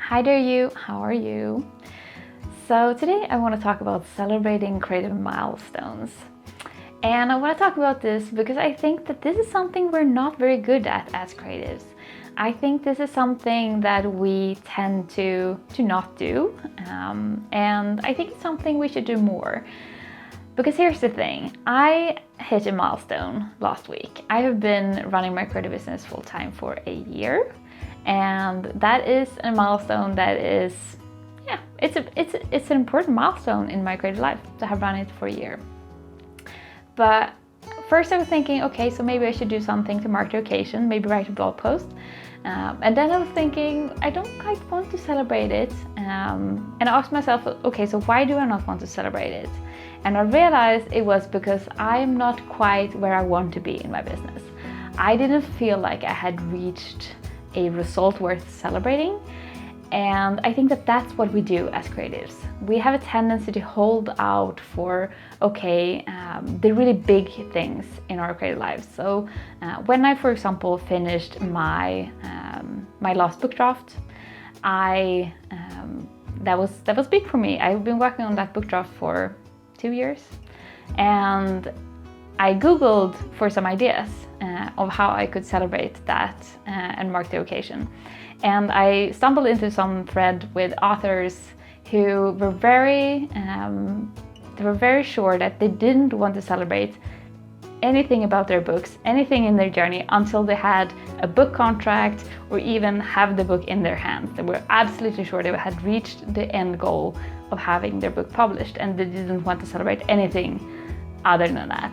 Hi there you, how are you? So today I want to talk about celebrating creative milestones. And I want to talk about this because I think that this is something we're not very good at as creatives. I think this is something that we tend to not do, and I think it's something we should do more. Because here's the thing, I hit a milestone last week. I have been running my creative business full time for a year, and that is a milestone that is, it's an important milestone in my creative life to have run it for a year. But first I was thinking, okay, so maybe I should do something to mark the occasion, maybe write a blog post. And then I was thinking, I don't quite want to celebrate it. And I asked myself, okay, so why do I not want to celebrate it? And I realized it was because I'm not quite where I want to be in my business. I didn't feel like I had reached a result worth celebrating. And I think that that's what we do as creatives. We have a tendency to hold out for, the really big things in our creative lives. So when I, for example, finished my last book draft, that was big for me. I've been working on that book draft for 2 years, and I Googled for some ideas of how I could celebrate that and mark the occasion. And I stumbled into some thread with authors who were very sure that they didn't want to celebrate anything about their books, anything in their journey, until they had a book contract or even have the book in their hands. They were absolutely sure they had reached the end goal of having their book published, and they didn't want to celebrate anything other than that.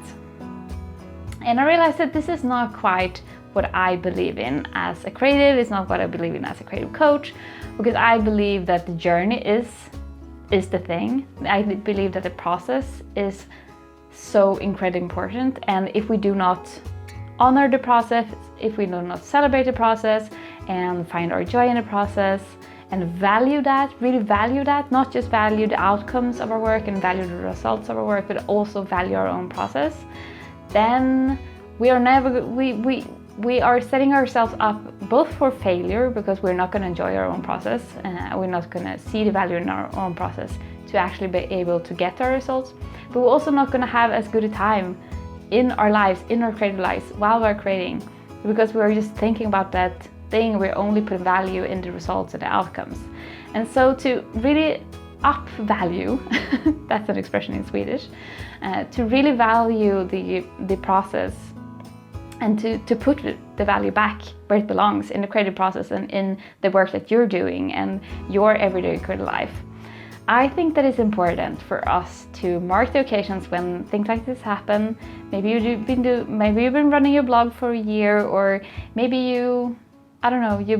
And I realized that this is not quite what I believe in as a creative. It's not what I believe in as a creative coach, because I believe that the journey is the thing. I believe that the process is so incredibly important, and if we do not honor the process, if we do not celebrate the process and find our joy in the process and value that, really value that, not just value the outcomes of our work and value the results of our work, but also value our own process, then we are setting ourselves up both for failure, because we're not going to enjoy our own process, we're not going to see the value in our own process to actually be able to get our results, but we're also not going to have as good a time in our lives, in our creative lives, while we're creating, because we're just thinking about that thing. We're only putting value in the results and the outcomes. And so to really up value, that's an expression in Swedish, to really value the process, and to put the value back where it belongs, in the creative process and in the work that you're doing and your everyday creative life. I think that it's important for us to mark the occasions when things like this happen. Maybe you've been running your blog for a year, or maybe you've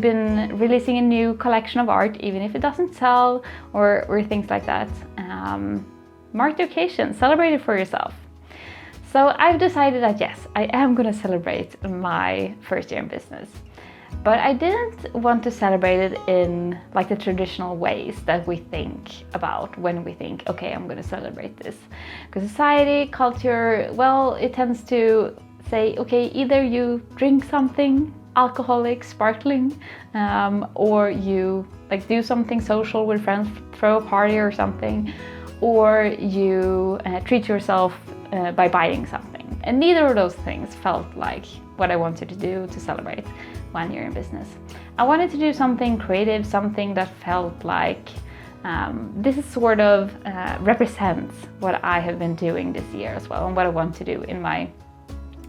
been releasing a new collection of art, even if it doesn't sell, or things like that. Mark the occasion, celebrate it for yourself. So I've decided that yes, I am going to celebrate my first year in business. But I didn't want to celebrate it in like the traditional ways that we think about when we think, okay, I'm going to celebrate this. Because society, culture, well, it tends to say, okay, either you drink something alcoholic, sparkling, or you like do something social with friends, throw a party or something, or you treat yourself by buying something. And neither of those things felt like what I wanted to do to celebrate 1 year in business. I wanted to do something creative, something that felt like this is sort of represents what I have been doing this year as well, and what I want to do in my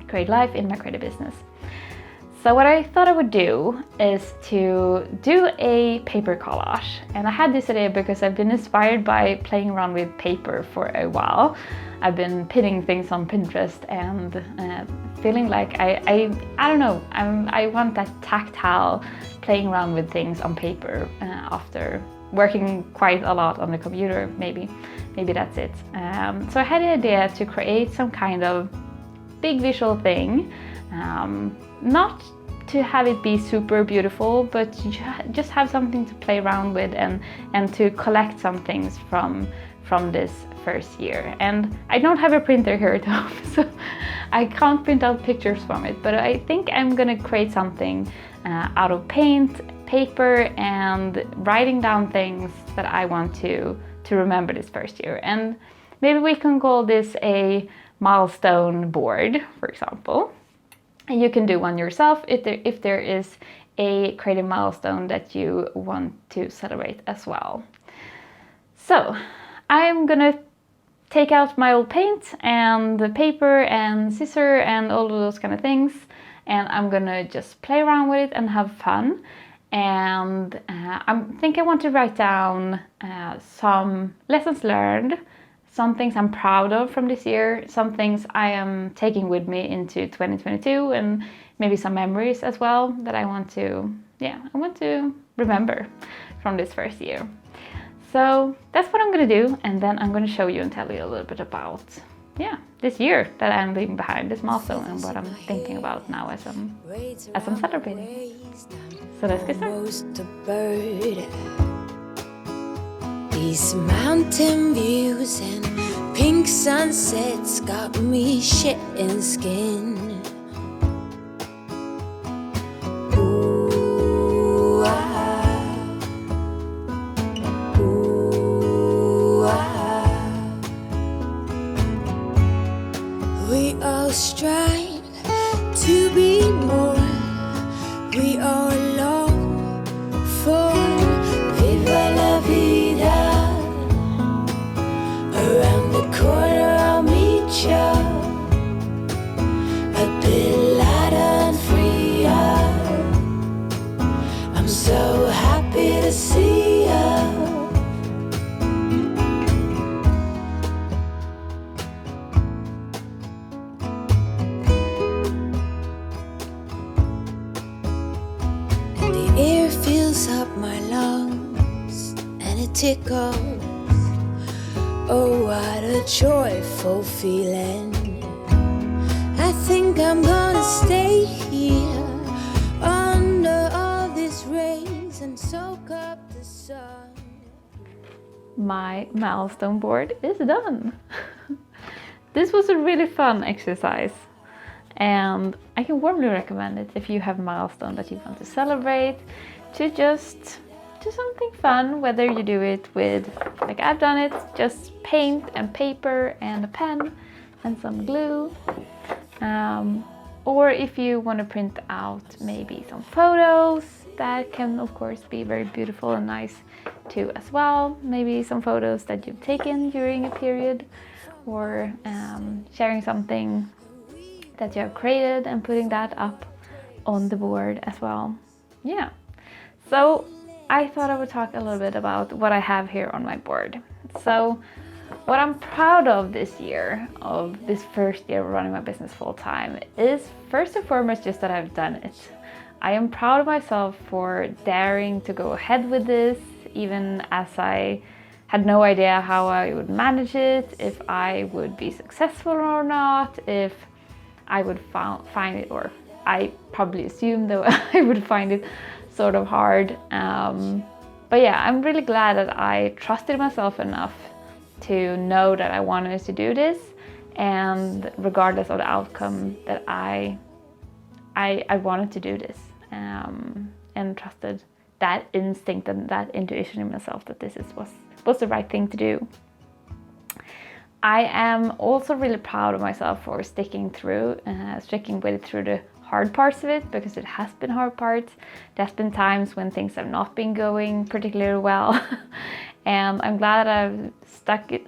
creative life, in my creative business. So what I thought I would do is to do a paper collage. And I had this idea because I've been inspired by playing around with paper for a while. I've been pinning things on Pinterest and feeling like I want that tactile playing around with things on paper after working quite a lot on the computer. Maybe that's it. So I had the idea to create some kind of big visual thing, not to have it be super beautiful, but just have something to play around with and to collect some things from this first year. And I don't have a printer here at home, so I can't print out pictures from it, but I think I'm gonna create something out of paint paper and writing down things that I want to remember this first year. And maybe we can call this a milestone board, for example. And you can do one yourself if there is a creative milestone that you want to celebrate as well. So I'm gonna take out my old paint and the paper and scissor and all of those kind of things, and I'm gonna just play around with it and have fun. And I think I want to write down some lessons learned, some things I'm proud of from this year, some things I am taking with me into 2022, and maybe some memories as well that I want to remember from this first year. So that's what I'm gonna do, and then I'm gonna show you and tell you a little bit about this year that I'm leaving behind, this milestone, and what I'm thinking about now as I'm celebrating. So let's get started. These mountain views and pink sunsets got me shitting skin. Ooh, we all strive to be more. We all long for viva la vida. Around the corner I'll meet ya, a bit lighter and freer. I'm so happy to see ya. And the air fills up my lungs and it tickles. Oh, what a joyful feeling. I think I'm gonna stay here under all these rays and soak up the sun. My milestone board is done. This was a really fun exercise, and I can warmly recommend it if you have a milestone that you want to celebrate, to just do something fun, whether you do it with, like I've done it, just paint and paper and a pen and some glue, or if you want to print out maybe some photos, that can of course be very beautiful and nice too as well. Maybe some photos that you've taken during a period, or sharing something that you have created and putting that up on the board as well. Yeah, so I thought I would talk a little bit about what I have here on my board. So what I'm proud of this year, of this first year of running my business full time, is first and foremost just that I've done it. I am proud of myself for daring to go ahead with this, even as I had no idea how I would manage it, if I would be successful or not, if I would find it, or I probably assumed that I would find it sort of hard. But yeah, I'm really glad that I trusted myself enough to know that I wanted to do this, and regardless of the outcome, that I wanted to do this, and trusted that instinct and that intuition in myself that this was the right thing to do. I am also really proud of myself for sticking with it through the hard parts of it, because it has been hard parts. There's been times when things have not been going particularly well, and I'm glad that I've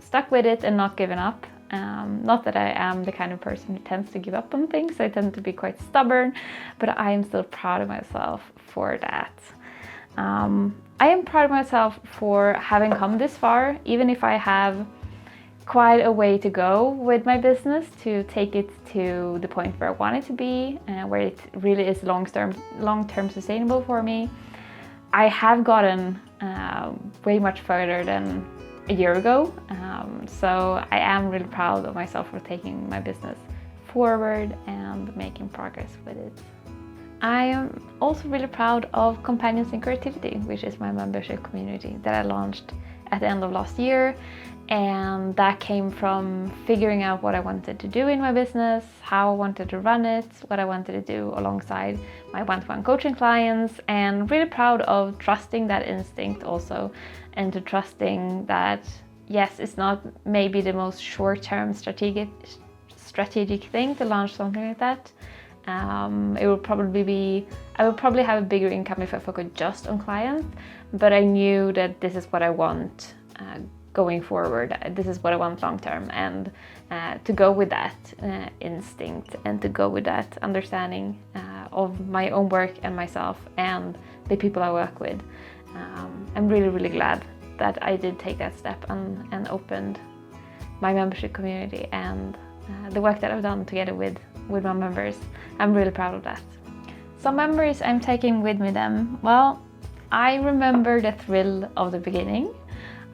stuck with it and not given up. Not that I am the kind of person who tends to give up on things. I tend to be quite stubborn, but I am still proud of myself for that. I am proud of myself for having come this far, even if I have quite a way to go with my business to take it to the point where I want it to be, where it really is long-term sustainable for me. I have gotten way much further than a year ago, so I am really proud of myself for taking my business forward and making progress with it. I am also really proud of Companions in Creativity, which is my membership community that I launched at the end of last year. And that came from figuring out what I wanted to do in my business, how I wanted to run it, what I wanted to do alongside my one-to-one coaching clients, and really proud of trusting that instinct also, and to trusting that, yes, it's not maybe the most short-term strategic thing to launch something like that. It will probably be, I would probably have a bigger income if I focused just on clients, but I knew that this is what I want going forward. This is what I want long term, and to go with that instinct and to go with that understanding of my own work and myself and the people I work with. I'm really, really glad that I did take that step and opened my membership community and the work that I've done together with my members. I'm really proud of that. Some memories I'm taking with me then. Well, I remember the thrill of the beginning.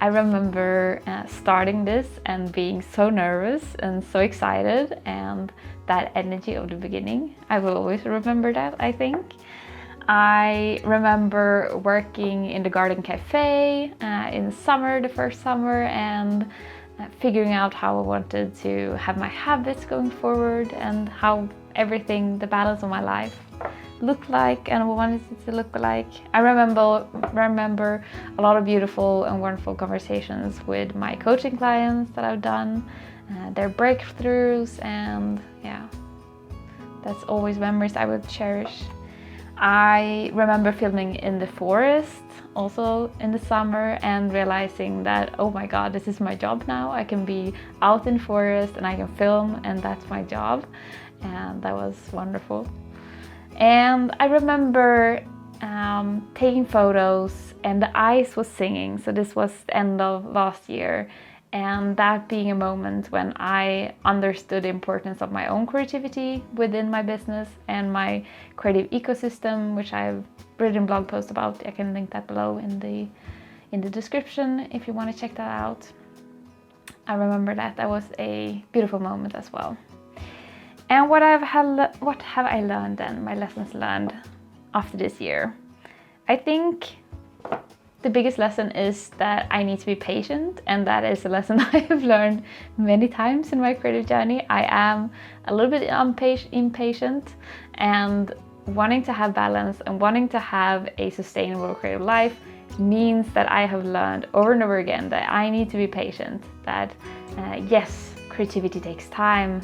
I remember starting this and being so nervous and so excited, and that energy of the beginning. I will always remember that, I think. I remember working in the garden cafe in summer, the first summer, and figuring out how I wanted to have my habits going forward and how everything, the balance of my life looked like and wanted it to look like. I remember a lot of beautiful and wonderful conversations with my coaching clients that I've done, their breakthroughs, and yeah, that's always memories I would cherish. I remember filming in the forest also in the summer and realizing that, oh my god, this is my job now. I can be out in forest and I can film, and that's my job, and that was wonderful. And I remember taking photos and the ice was singing. So this was the end of last year, and that being a moment when I understood the importance of my own creativity within my business and my creative ecosystem, which I've written a blog post about. I can link that below in the description if you want to check that out. I remember that was a beautiful moment as well. And what have I learned then? My lessons learned after this year. I think the biggest lesson is that I need to be patient, and that is a lesson I have learned many times in my creative journey. I am a little bit impatient, and wanting to have balance and wanting to have a sustainable creative life means that I have learned over and over again that I need to be patient, that yes, creativity takes time,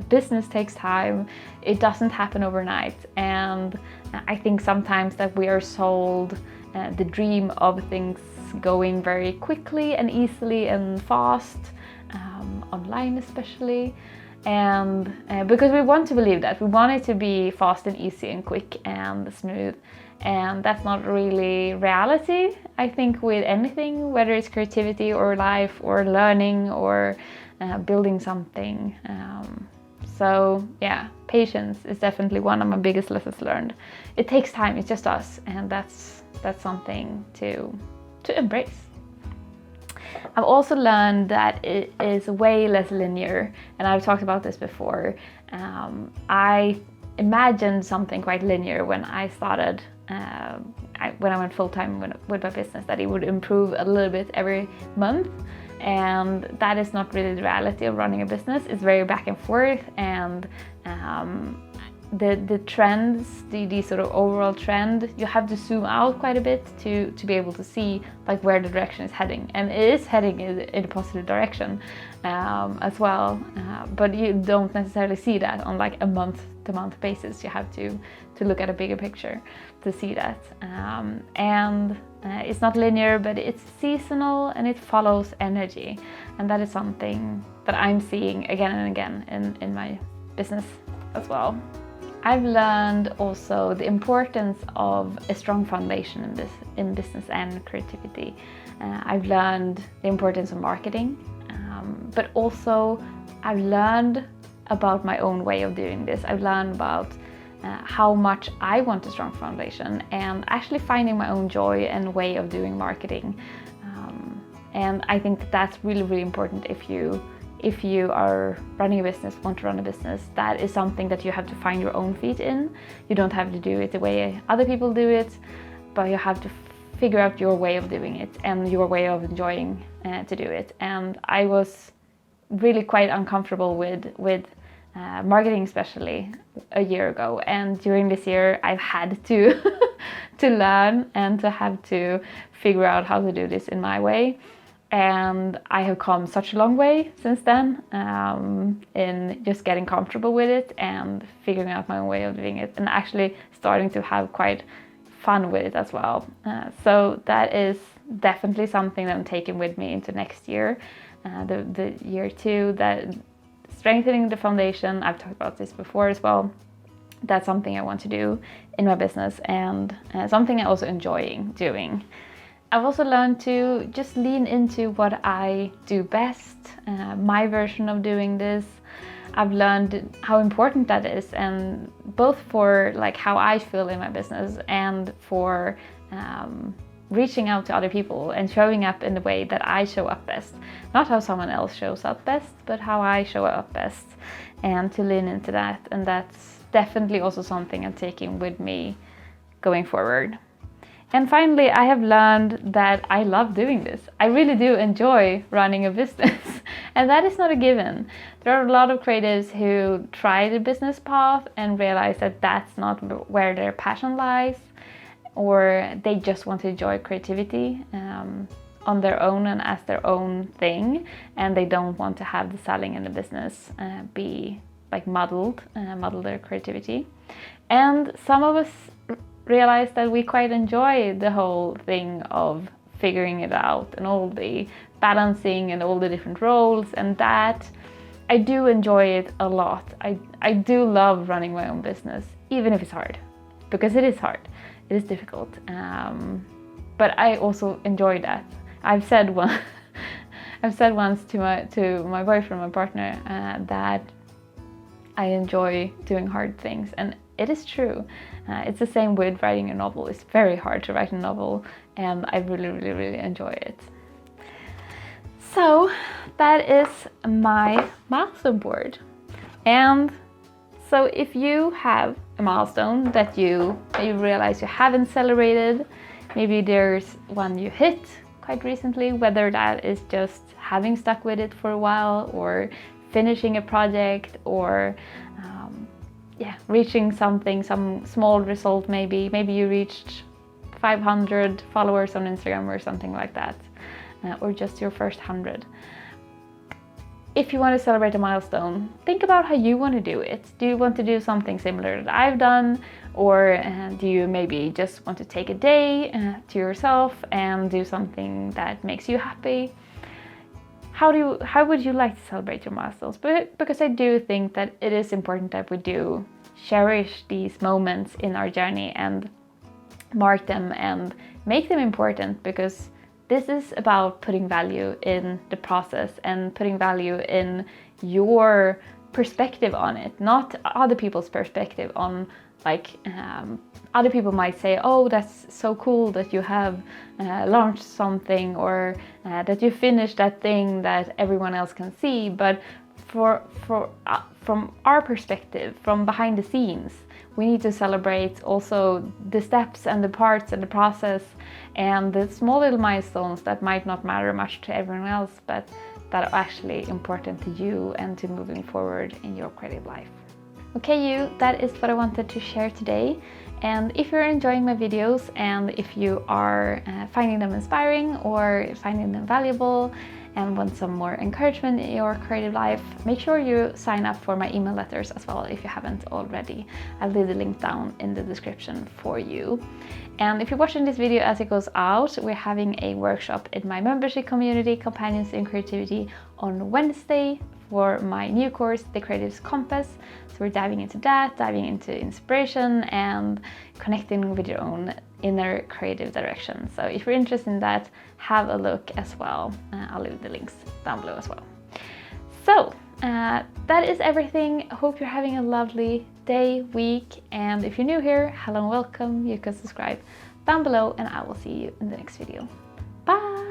business takes time, it doesn't happen overnight. And I think sometimes that we are sold the dream of things going very quickly and easily and fast, online especially. And because we want to believe that, we want it to be fast and easy and quick and smooth, and that's not really reality. I think with anything, whether it's creativity or life or learning or building something. So yeah, patience is definitely one of my biggest lessons learned. It takes time, it's just us, and that's something to embrace. I've also learned that it is way less linear, and I've talked about this before. I imagined something quite linear when I started, when I went full-time with my business, that it would improve a little bit every month. And that is not really the reality of running a business. It's very back and forth, and the trends, the sort of overall trend, you have to zoom out quite a bit to be able to see like where the direction is heading, and it is heading in a positive direction as well, but you don't necessarily see that on like a month-to-month basis. You have to look at a bigger picture to see that, and it's not linear, but it's seasonal and it follows energy, and that is something that I'm seeing again and again in my business as well. I've learned also the importance of a strong foundation in business and creativity. I've learned the importance of marketing, but also I've learned about my own way of doing this. I've learned about how much I want a strong foundation, and actually finding my own joy and way of doing marketing. And I think that's really, really important if you are running a business, want to run a business. That is something that you have to find your own feet in. You don't have to do it the way other people do it, but you have to figure out your way of doing it and your way of enjoying to do it. And I was really quite uncomfortable with marketing, especially a year ago. And during this year, I've had to to learn and to have to figure out how to do this in my way. And I have come such a long way since then, in just getting comfortable with it and figuring out my own way of doing it, and actually starting to have quite fun with it as well. So that is definitely something that I'm taking with me into next year, the year 2, that strengthening the foundation. I've talked about this before as well. That's something I want to do in my business, and something I also enjoying doing. I've also learned to just lean into what I do best, my version of doing this. I've learned how important that is, and both for like how I feel in my business and for reaching out to other people and showing up in the way that I show up best. Not how someone else shows up best, but how I show up best, and to lean into that. And that's definitely also something I'm taking with me going forward. And finally, I have learned that I love doing this. I really do enjoy running a business, and that is not a given. There are a lot of creatives who try the business path and realize that that's not where their passion lies, or they just want to enjoy creativity on their own and as their own thing, and they don't want to have the selling and the business be like muddle their creativity. And some of us realize that we quite enjoy the whole thing of figuring it out and all the balancing and all the different roles, and that I do enjoy it a lot. I do love running my own business, even if it's hard, because it is hard, it is difficult, but I also enjoy that. I've said once to my boyfriend, my partner, that I enjoy doing hard things, and it is true. It's the same with writing a novel. It's very hard to write a novel, and I really enjoy it. So that is my milestone board. And so if you have a milestone that you realize you haven't celebrated, maybe there's one you hit quite recently, whether that is just having stuck with it for a while, or finishing a project, or reaching something, some small result. Maybe you reached 500 followers on Instagram or something like that, or just your first 100. If you want to celebrate a milestone, think about how you want to do it. Do you want to do something similar that I've done, or do you maybe just want to take a day to yourself and do something that makes you happy? How would you like to celebrate your milestones? Because I do think that it is important that we do cherish these moments in our journey and mark them and make them important, because this is about putting value in the process and putting value in your perspective on it, not other people's perspective on, like, other people might say, oh, that's so cool that you have launched something, or that you finished that thing that everyone else can see. But from our perspective, from behind the scenes, we need to celebrate also the steps and the parts and the process and the small little milestones that might not matter much to everyone else, but that are actually important to you and to moving forward in your creative life. Okay, that is what I wanted to share today. And if you're enjoying my videos, and if you are finding them inspiring or finding them valuable and want some more encouragement in your creative life, make sure you sign up for my email letters as well if you haven't already. I'll leave the link down in the description for you. And if you're watching this video as it goes out, we're having a workshop in my membership community, Companions in Creativity, on Wednesday for my new course, The Creative's Compass. So we're diving into that, diving into inspiration and connecting with your own inner creative direction. So if you're interested in that, have a look as well. I'll leave the links down below as well. So that is everything. I hope you're having a lovely day, week, and if you're new here, hello and welcome. You can subscribe down below, and I will see you in the next video. Bye!